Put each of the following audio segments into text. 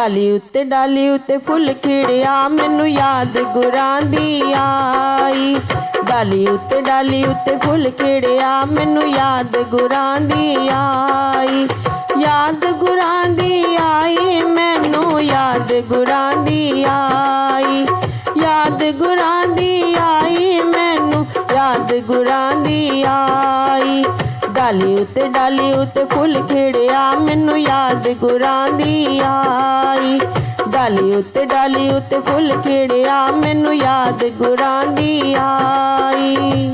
डाली उत्ते फुल खिड़िया मैनू याद गुरां दी आई। डाली उत्ते फुल खिड़िया मैनू याद गुरां दी आई। याद गुरां दी आई मैनू याद गुरां दी आई। याद गुरां दी आई मैनू याद गुरां दी आई। डाली उत्ते फुल खिड़िया मैनू याद गुरां दी आई। डाली उत्ते फुल खिड़िया मैनू याद गुरां दी आई।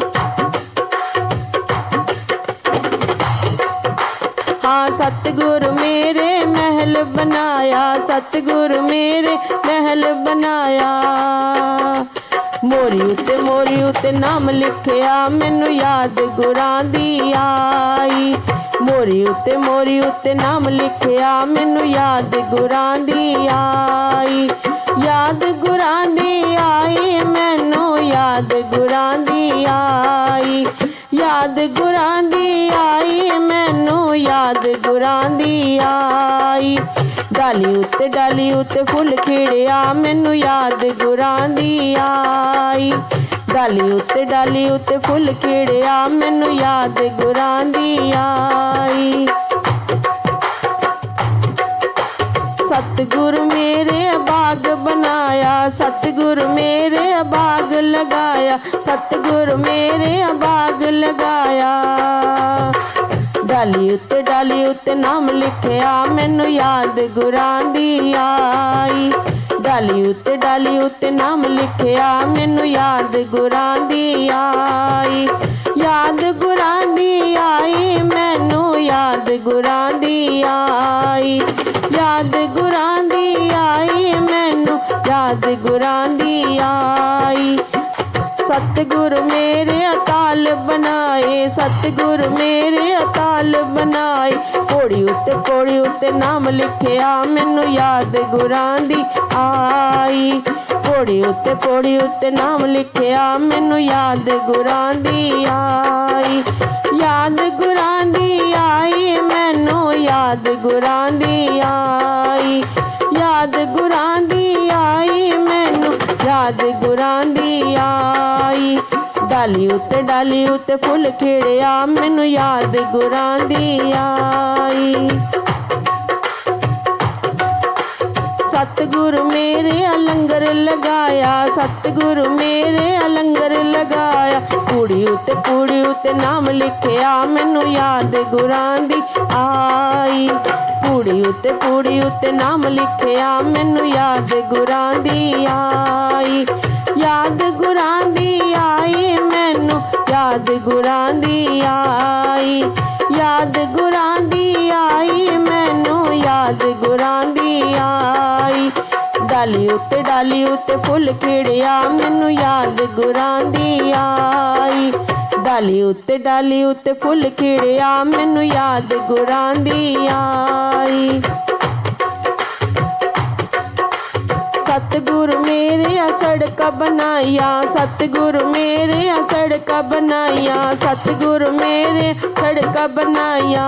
हाँ सतगुरु मेरे महल बनाया, सतगुरु मेरे महल बनाया। मोरी उत्ते नाम लिखिया मैनू याद गुरां दी आई। मोरी उत्ते नाम लिखिया मैनू याद गुरां दी आई। याद गुरां दी आई मैनू याद गुरां दी आई। याद गुरां दी आई मैनू याद गुरां दी आई। डाली उत्ते फुल खिड़िया मैनू याद गुरां दी आई। डाली उत्ते फुल खिड़िया मैनू याद गुरां दी आई। सतगुरु मेरे बाग बनाया, सतगुरु मेरे बाग लगाया। सतगुरु मेरे बाग लगाया। डाली उत्ते नाम लिखिया मैनू याद गुरां दी आई। डाली उत्ते नाम लिखिया मैनू याद गुरां दी आई। याद गुरां दी आई मैनू याद गुरां दी आई। याद गुरां दी आई मैनू याद गुरां दी आई। सतगुरु मेरे अकाल बनाए, सतगुरु मेरे अकाल बनाए। पौड़ी उत्ते नाम लिखिया मैनू याद गुरां दी आई। पौड़ी उत्ते नाम लिखिया मैनू याद गुरां दी आई। याद गुरां दी आई मैनू याद गुरां दी आई। याद गुरां दी आई मैनू याद गुरां दी आई। डाली उत्ते फुल खिड़िया मैनू याद गुरां दी आई। सतगुरु मेरे लंगर लगाया, सतगुरु मेरे लंगर लगाया। पूड़ी उत्ते नाम लिखिया मैनू याद गुरां दी आई। पूड़ी उत्ते नाम लिखिया मैनू याद गुरां दी आई। याद गुरां दी आई मैनू याद गुरां दी आई। याद गुरां दी आई मैनू याद गुरां दी आई। डाली उत्ते फुल खिड़िया मैनू याद गुरां दी आई। डाली उत्ते फुल खिड़िया मैनू याद गुरां दी आई। सतगुरु मेरे सड़क बनाया, सतगुरु मेरे सड़क बनाया। सतगुरु मेरे सड़क बनाया।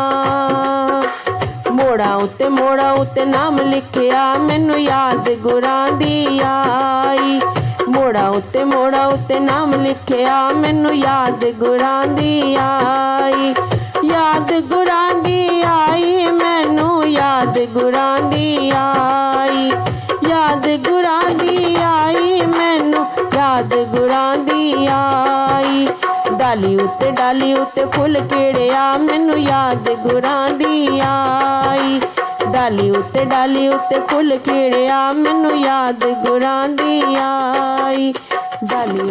मोड़ा उत्ते नाम लिखिया मैनू याद गुरां दी आई। मोड़ा उत्ते नाम लिखिया मैनू याद गुरां दी आई। याद गुरां दी आई मैनू याद गुरां दी आई। याद गुरां दी आई मैनू याद गुरां दी आई। डाली उत्ते फुल खिड़िया मैनू याद गुरां दी आई। डाली उत्ते फुल खिड़िया मैनू याद गुरां दी आई। डाली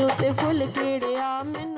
उत्ते फुल खिड़िया मैनू